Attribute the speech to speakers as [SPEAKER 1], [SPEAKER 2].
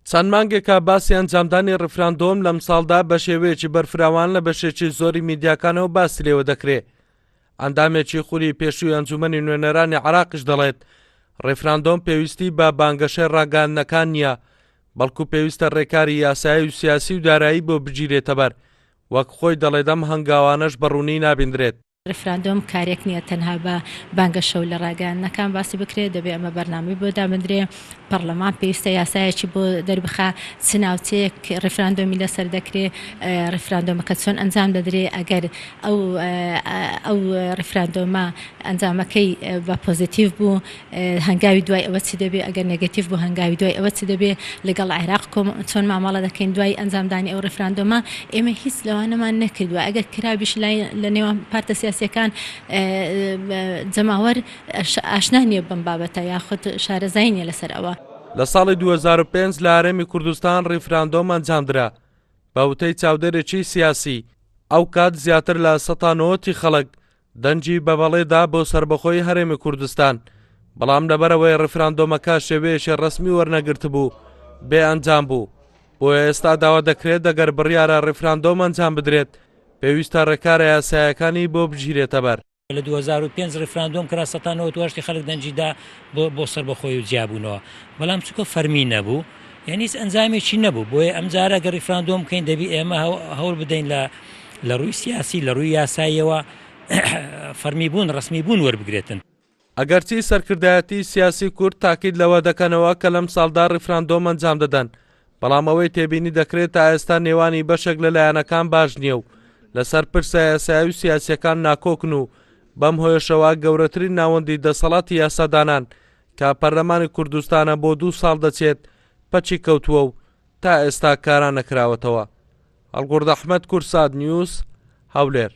[SPEAKER 1] چەند مانگێکە باسی ئەنجامدانی ریفراندۆم لەم ساڵدا بە شێوەیەکی بەرفراوان لە بەشێکی زۆری میدیاکانەوە باسی لێوە دەکرێت. ئەندامێکی خولی پێشووی ئەنجومەنی نوێنەرانی عێراقیش دەڵێت ریفراندۆم پێویستی بە بانگەشەی ڕاگەاندنەکان نییە، بەڵکو پێویستە ڕێکاری یاسایی و سیاسی و دارایی بۆ بگیرێتە بەر، وەک خۆی دەڵێت ئەم هەنگاوانەش بەڕوونی نابیندرێت.
[SPEAKER 2] ریفراندۆم کارێک نییە تەنها بە بانگەشە و لە ڕاگەاندنەکان باسی بکرێت، دەبێت ئەمە بەرنامەی بۆ دابدرێ، پەرلەمان پێویستە یاسایەکی بۆ دەربخا، چناوچەیەک ریفراندۆمی لەسەر دەکرێت، ریفراندۆمەکە چۆن ئەنجام دەدرێ، ئەگەر ئەو ریفراندۆمە ئەنجامەکەی بە پۆزیتیڤ بوو هەنگاوی دوای ئەوە چی دەبێت، ئەگەر نێگەتیڤ بوو هەنگاوی دوای ئەوە چی دەبێت، لەگەڵ عێراق چۆن مامەڵە دەکەین دوای ئەنجامدانی ئەو ریفراندۆمە. ئێمە هیچ لەوانەمان نەکردووە، ئەگەر کرابیش لە نێوان پارتە سیاسیەکان جەماوەر ئاشنا نییە بەم بابەتە یاخود شارەزایی نییە لەسەر ئەوە.
[SPEAKER 1] لە ساڵی 2005 لە هەرێمی کوردستان ریفراندۆم ئەنجامدرا بە وتەی چاودێرێکی سیاسی. ئەو کات زیاتر لە 90 خەڵک دەنجی بە بەڵێدا بۆ سربەخۆی هەرێمی کوردستان، بەڵام لەبەرەوەی ریفراندۆمەکە شێوەیەکی ڕەسمی وەرنەگرت بوو بێ ئەنجام بوو. بۆیە ئێستا داوا دەکرێت دەگەر بڕیارە ریفراندۆم ئەنجام بدرێت پێویستە ڕێکارە یاسایەکانی بۆ بگیرێتە بەر.
[SPEAKER 3] لە 2005 ریفراندۆم کرا 98 خەڵک دەنجیدا بۆ سربەخۆی و جیابوونەوە، بەڵام چکە فەرمی نەبوو، یعنی هیچ ئەنجامێکی نەبوو. بۆیە ئەم جارە گە ریفراندۆم بکەین دەبی ئێمە هەوڵ بدەین لە ڕووی سیاسی لە ڕووی یاساییەوە فەرمی بوون ڕسمی بوون وەربگرێتن.
[SPEAKER 1] ئەگەرچی سەرکردایەتی سیاسی کورد تاکید لەوە دەکەنەوە کە لەم ساڵدا ریفراندۆم ئەنجام دەدەن، بەڵام ئەوەی تێبینی دەکرێت تا ئێستا نێوانی بەشێک لەلایەنەکان باش نییە و لەسەر پرسە یاسایی و سیاسیەکان ناکۆکن و بەم هۆیشەوە گەورەترین ناوەندی دەسەڵاتی یاسادانان کە پەرلەمانی کوردستانە بۆ 2 ساڵ دەچێت پەچی کەوتووە و تا ئێستا کاران نەکراوەتەوە. هەڵگورد ئەحمەد، کوردسات نیوز، هەولێر.